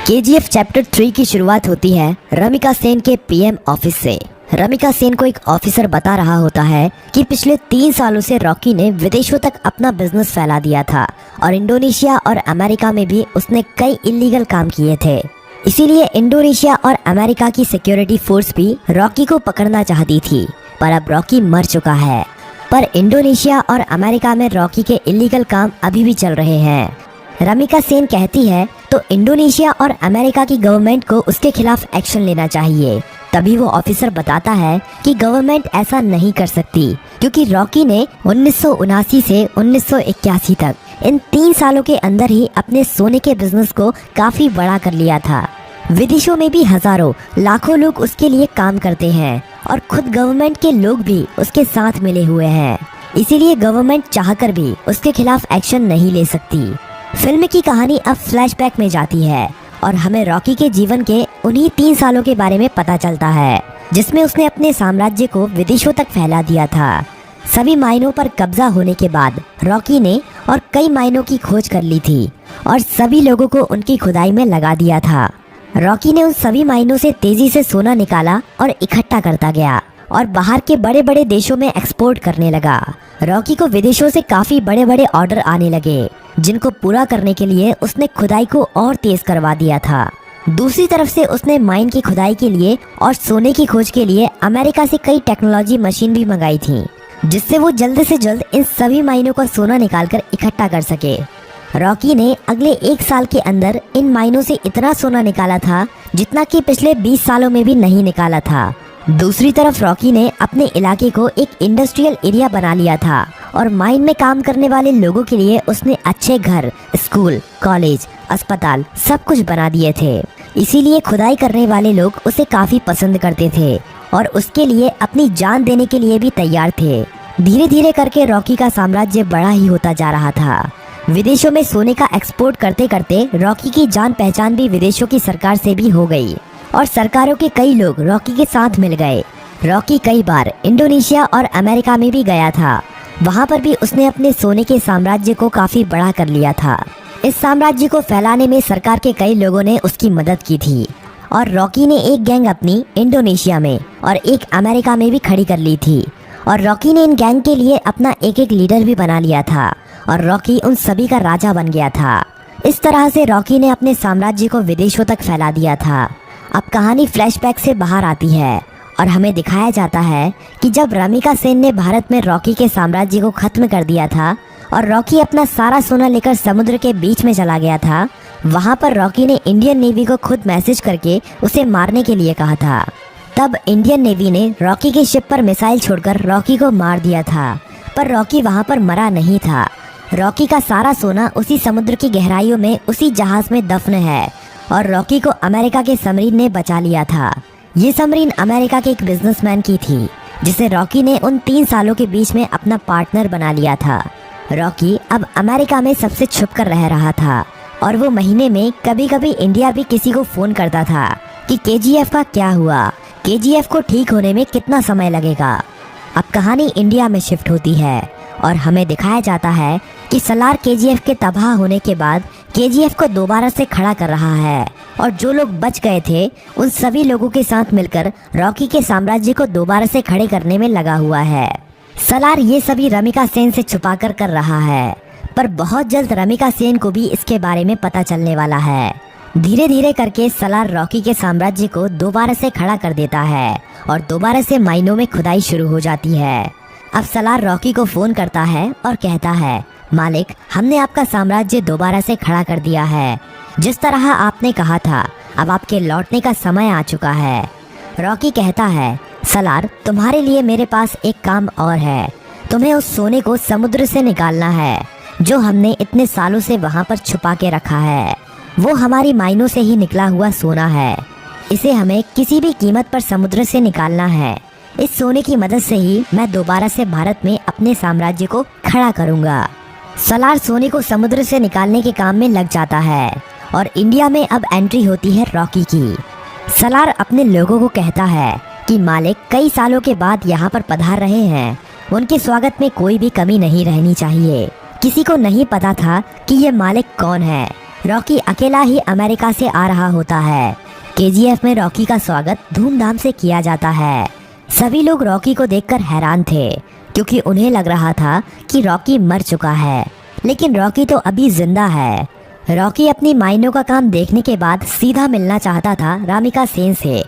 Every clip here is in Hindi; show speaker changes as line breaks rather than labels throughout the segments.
केजीएफ चैप्टर 3 की शुरुआत होती है रमिका सेन के पीएम ऑफिस से। रमिका सेन को एक ऑफिसर बता रहा होता है कि पिछले 3 सालों से रॉकी ने विदेशों तक अपना बिजनेस फैला दिया था और इंडोनेशिया और अमेरिका में भी उसने कई इलीगल काम किए थे। इसीलिए इंडोनेशिया और अमेरिका की सिक्योरिटी फोर्स भी रॉकी को पकड़ना चाहती थी, पर अब रॉकी मर चुका है। पर इंडोनेशिया और अमेरिका में रॉकी के इलीगल काम अभी भी चल रहे हैं। रमिका सेन कहती है तो इंडोनेशिया और अमेरिका की गवर्नमेंट को उसके खिलाफ एक्शन लेना चाहिए। तभी वो ऑफिसर बताता है कि गवर्नमेंट ऐसा नहीं कर सकती, क्योंकि रॉकी ने 1979 से 1981 तक इन 3 सालों के अंदर ही अपने सोने के बिजनेस को काफी बड़ा कर लिया था। विदेशों में भी हजारों लाखों लोग उसके लिए काम करते हैं और खुद गवर्नमेंट के लोग भी उसके साथ मिले हुए हैं। इसीलिए गवर्नमेंट चाहकर भी उसके खिलाफ एक्शन नहीं ले सकती। फिल्म की कहानी अब फ्लैशबैक में जाती है और हमें रॉकी के जीवन के उन्हीं 3 सालों के बारे में पता चलता है, जिसमें उसने अपने साम्राज्य को विदेशों तक फैला दिया था। सभी माइनों पर कब्जा होने के बाद रॉकी ने और कई माइनों की खोज कर ली थी और सभी लोगों को उनकी खुदाई में लगा दिया था। रॉकी ने उन सभी माइनों से तेजी से सोना निकाला और इकट्ठा करता गया और बाहर के बड़े बड़े देशों में एक्सपोर्ट करने लगा। रॉकी को विदेशों से काफी बड़े बड़े ऑर्डर आने लगे, जिनको पूरा करने के लिए उसने खुदाई को और तेज करवा दिया था। दूसरी तरफ से उसने माइन की खुदाई के लिए और सोने की खोज के लिए अमेरिका से कई टेक्नोलॉजी मशीन भी मंगाई थी, जिससे वो जल्द से जल्द इन सभी माइनों का सोना निकालकर इकट्ठा कर सके। रॉकी ने अगले 1 साल के अंदर इन माइनों से इतना सोना निकाला था जितना कि पिछले 20 सालों में भी नहीं निकाला था। दूसरी तरफ रॉकी ने अपने इलाके को एक इंडस्ट्रियल एरिया बना लिया था और माइन में काम करने वाले लोगों के लिए उसने अच्छे घर, स्कूल, कॉलेज, अस्पताल सब कुछ बना दिए थे। इसीलिए खुदाई करने वाले लोग उसे काफी पसंद करते थे और उसके लिए अपनी जान देने के लिए भी तैयार थे। धीरे धीरे करके रॉकी का साम्राज्य बड़ा ही होता जा रहा था। विदेशों में सोने का एक्सपोर्ट करते करते रॉकी की जान पहचान भी विदेशों की सरकार से भी हो गई और सरकारों के कई लोग रॉकी के साथ मिल गए। रॉकी कई बार इंडोनेशिया और अमेरिका में भी गया था। वहाँ पर भी उसने अपने सोने के साम्राज्य को काफी बड़ा कर लिया था। इस साम्राज्य को फैलाने में सरकार के कई लोगों ने उसकी मदद की थी और रॉकी ने एक गैंग अपनी इंडोनेशिया में और एक अमेरिका में भी खड़ी कर ली थी और रॉकी ने इन गैंग के लिए अपना एक लीडर भी बना लिया था और रॉकी उन सभी का राजा बन गया था। इस तरह से रॉकी ने अपने साम्राज्य को विदेशों तक फैला दिया था। अब कहानी फ्लैशबैक से बाहर आती है और हमें दिखाया जाता है कि जब रमिका सेन ने भारत में रॉकी के साम्राज्य को खत्म कर दिया था और रॉकी अपना सारा सोना लेकर समुद्र के बीच में चला गया था, वहाँ पर रॉकी ने इंडियन नेवी को खुद मैसेज करके उसे मारने के लिए कहा था। तब इंडियन नेवी ने रॉकी के शिप पर मिसाइल छोड़कर रॉकी को मार दिया था, पर रॉकी वहाँ पर मरा नहीं था। रॉकी का सारा सोना उसी समुद्र की गहराइयों में उसी जहाज में दफन है और रॉकी को अमेरिका के सबमरीन ने बचा लिया था। ये सबमरीन अमेरिका के एक बिजनेसमैन की थी, जिसे रॉकी ने उन 3 सालों के बीच में अपना पार्टनर बना लिया था। रॉकी अब अमेरिका में सबसे छुप कर रह रहा था और वो महीने में कभी कभी इंडिया भी किसी को फोन करता था कि केजीएफ का क्या हुआ, केजीएफ को ठीक होने में कितना समय लगेगा। अब कहानी इंडिया में शिफ्ट होती है और हमें दिखाया जाता है कि सलार केजीएफ के तबाह होने के बाद केजीएफ को दोबारा से खड़ा कर रहा है और जो लोग बच गए थे उन सभी लोगों के साथ मिलकर रॉकी के साम्राज्य को दोबारा से खड़े करने में लगा हुआ है। सलार ये सभी रमिका सेन से छुपाकर कर रहा है, पर बहुत जल्द रमिका सेन को भी इसके बारे में पता चलने वाला है। धीरे धीरे करके सलार रॉकी के साम्राज्य को दोबारा से खड़ा कर देता है और दोबारा से माइनों में खुदाई शुरू हो जाती है। अब सलार रॉकी को फोन करता है और कहता है, मालिक, हमने आपका साम्राज्य दोबारा से खड़ा कर दिया है। जिस तरह आपने कहा था, अब आपके लौटने का समय आ चुका है। रॉकी कहता है, सलार, तुम्हारे लिए मेरे पास एक काम और है। तुम्हें उस सोने को समुद्र से निकालना है जो हमने इतने सालों से वहाँ पर छुपा के रखा है। वो हमारी माइनों से ही निकला हुआ सोना है। इसे हमें किसी भी कीमत पर समुद्र से निकालना है। इस सोने की मदद से ही मैं दोबारा से भारत में अपने साम्राज्य को खड़ा करूँगा। सलार सोने को समुद्र से निकालने के काम में लग जाता है और इंडिया में अब एंट्री होती है रॉकी की। सलार अपने लोगों को कहता है कि मालिक कई सालों के बाद यहाँ पर पधार रहे हैं, उनके स्वागत में कोई भी कमी नहीं रहनी चाहिए। किसी को नहीं पता था कि ये मालिक कौन है। रॉकी अकेला ही अमेरिका से आ रहा होता है। केजीएफ में रॉकी का स्वागत धूमधाम से किया जाता है। सभी लोग रॉकी को देखकर हैरान थे क्योंकि उन्हें लग रहा था कि रॉकी मर चुका है, लेकिन रॉकी तो अभी जिंदा है। रॉकी अपनी माइनों का काम देखने के बाद सीधा मिलना चाहता था रामिका सेन से।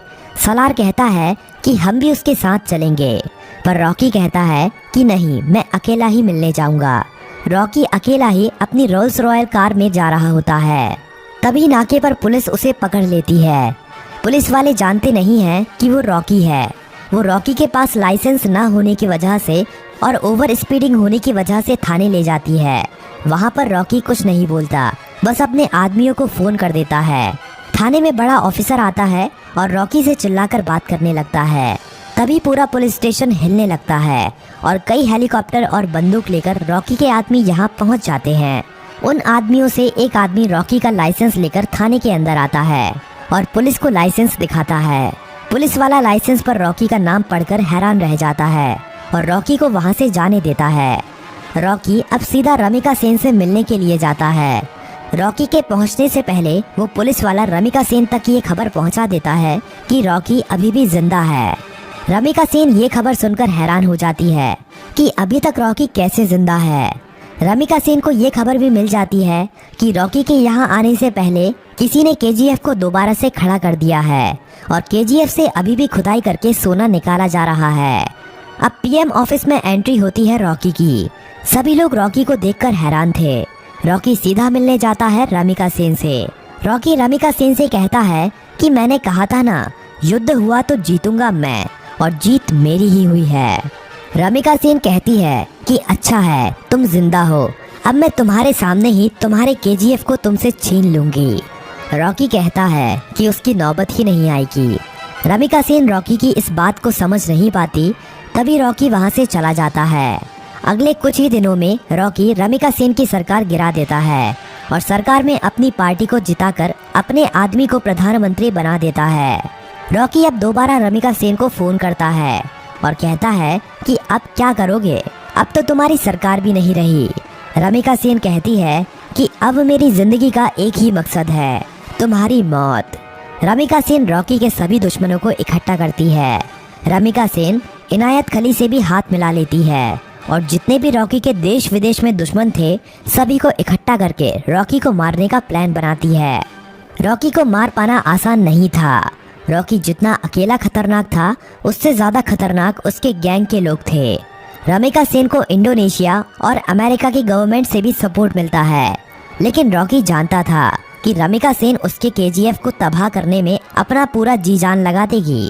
सलार कहता है कि हम भी उसके साथ चलेंगे, पर रॉकी कहता है कि नहीं, मैं अकेला ही मिलने जाऊंगा। रॉकी अकेला ही अपनी रोल्स रॉयल कार में जा रहा होता है। तभी नाके पर पुलिस उसे पकड़ लेती है। पुलिस वाले जानते नहीं हैं कि वो रॉकी है। वो रॉकी के पास लाइसेंस न होने की वजह से और ओवर स्पीडिंग होने की वजह से थाने ले जाती है। वहाँ पर रॉकी कुछ नहीं बोलता, बस अपने आदमियों को फोन कर देता है। थाने में बड़ा ऑफिसर आता है और रॉकी से चिल्लाकर बात करने लगता है। तभी पूरा पुलिस स्टेशन हिलने लगता है और कई हेलीकॉप्टर और बंदूक लेकर रॉकी के आदमी यहाँ पहुँच जाते हैं। उन आदमियों से एक आदमी रॉकी का लाइसेंस लेकर थाने के अंदर आता है और पुलिस को लाइसेंस दिखाता है। पुलिस वाला लाइसेंस पर रॉकी का नाम पढ़कर हैरान रह जाता है और रॉकी को वहाँ से जाने देता है। रॉकी अब सीधा रमिका सेन से मिलने के लिए जाता है। रॉकी के पहुंचने से पहले वो पुलिस वाला रमिका सेन तक ये खबर पहुंचा देता है कि रॉकी अभी भी जिंदा है। रमिका सेन ये खबर सुनकर हैरान हो जाती है कि अभी तक रॉकी कैसे जिंदा है। रमिका सेन को ये खबर भी मिल जाती है कि रॉकी के यहाँ आने से पहले किसी ने केजीएफ को दोबारा से खड़ा कर दिया है और केजीएफ से अभी भी खुदाई करके सोना निकाला जा रहा है। अब पीएम ऑफिस में एंट्री होती है रॉकी की। सभी लोग रॉकी को देखकर हैरान थे। रॉकी सीधा मिलने जाता है रमिका सेन से। रॉकी रमिका सेन से कहता है कि मैंने कहा था ना, युद्ध हुआ तो जीतूंगा मैं, और जीत मेरी ही हुई है। रमिका सेन कहती है कि अच्छा है, तुम जिंदा हो, अब मैं तुम्हारे सामने ही तुम्हारे केजीएफ को तुमसे छीन लूंगी। रॉकी कहता है कि उसकी नौबत ही नहीं आएगी। रमिका सेन रॉकी की इस बात को समझ नहीं पाती। तभी रॉकी वहाँ से चला जाता है। अगले कुछ ही दिनों में रॉकी रमिका सेन की सरकार गिरा देता है और सरकार में अपनी पार्टी को जिताकर अपने आदमी को प्रधानमंत्री बना देता है। रॉकी अब दोबारा रमिका सेन को फोन करता है और कहता है कि अब क्या करोगे, अब तो तुम्हारी सरकार भी नहीं रही। रमिका सेन कहती है कि अब मेरी जिंदगी का एक ही मकसद है, तुम्हारी मौत। रमिका सेन रॉकी के सभी दुश्मनों को इकट्ठा करती है। रमिका सेन इनायत खली से भी हाथ मिला लेती है और जितने भी रॉकी के देश विदेश में दुश्मन थे सभी को इकट्ठा करके रॉकी को मारने का प्लान बनाती है। रॉकी को मार पाना आसान नहीं था। रॉकी जितना अकेला खतरनाक था, उससे ज्यादा खतरनाक उसके गैंग के लोग थे। रमिका सेन को इंडोनेशिया और अमेरिका की गवर्नमेंट से भी सपोर्ट मिलता है, लेकिन रॉकी जानता था कि रमिका सेन उसके केजीएफ को तबाह करने में अपना पूरा जी जान लगा देगी।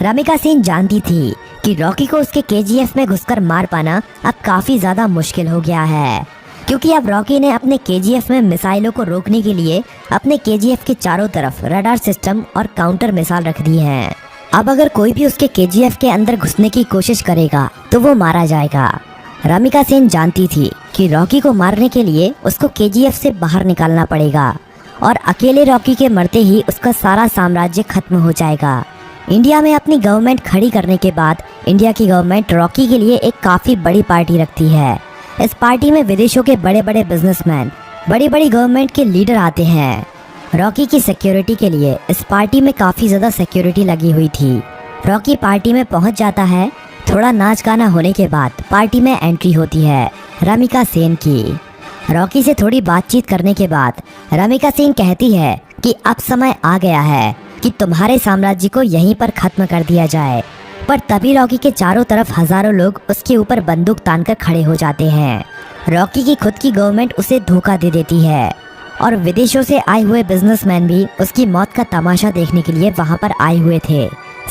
रमिका सेन जानती थी कि रॉकी को उसके केजीएफ में घुसकर मार पाना अब काफी ज्यादा मुश्किल हो गया है, क्योंकि अब रॉकी ने अपने केजीएफ में मिसाइलों को रोकने के लिए अपने केजीएफ के चारों तरफ रडार सिस्टम और काउंटर मिसाइल रख दी हैं। अब अगर कोई भी उसके केजीएफ के अंदर घुसने की कोशिश करेगा तो वो मारा जाएगा। रमिका सेन जानती थी कि रॉकी को मारने के लिए उसको केजीएफ से बाहर निकालना पड़ेगा और अकेले रॉकी के मरते ही उसका सारा साम्राज्य खत्म हो जाएगा। इंडिया में अपनी गवर्नमेंट खड़ी करने के बाद इंडिया की गवर्नमेंट रॉकी के लिए एक काफ़ी बड़ी पार्टी रखती है। इस पार्टी में विदेशों के बड़े बड़े बिजनेसमैन, बड़ी बड़ी गवर्नमेंट के लीडर आते हैं। रॉकी की सिक्योरिटी के लिए इस पार्टी में काफ़ी ज़्यादा सिक्योरिटी लगी हुई थी। रॉकी पार्टी में पहुंच जाता है। थोड़ा नाच गाना होने के बाद पार्टी में एंट्री होती है रमिका सेन की। रॉकी से थोड़ी बातचीत करने के बाद रमिका सेन कहती है कि अब समय आ गया है कि तुम्हारे साम्राज्य को यहीं पर खत्म कर दिया जाए। पर तभी रॉकी के चारों तरफ हजारों लोग उसके ऊपर बंदूक तानकर खड़े हो जाते हैं। रॉकी की खुद की गवर्नमेंट उसे धोखा दे देती है और विदेशों से आए हुए बिजनेसमैन भी उसकी मौत का तमाशा देखने के लिए वहां पर आए हुए थे।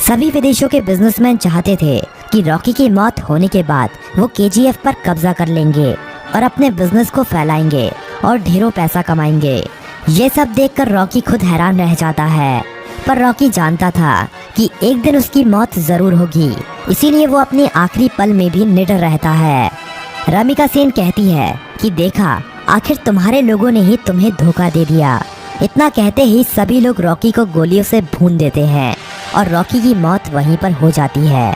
सभी विदेशों के बिजनेसमैन चाहते थे कि रॉकी की मौत होने के बाद वो केजीएफ पर कब्जा कर लेंगे और अपने बिजनेस को फैलाएंगे और ढेरों पैसा कमाएंगे। ये सब देखकर रॉकी खुद हैरान रह जाता है, पर रॉकी जानता था कि एक दिन उसकी मौत जरूर होगी, इसीलिए वो अपने आखिरी पल में भी निडर रहता है। रमिका सेन कहती है कि देखा, आखिर तुम्हारे लोगों ने ही तुम्हें धोखा दे दिया। इतना कहते ही सभी लोग रॉकी को गोलियों से भून देते हैं और रॉकी की मौत वहीं पर हो जाती है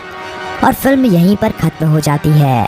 और फिल्म यहीं पर खत्म हो जाती है।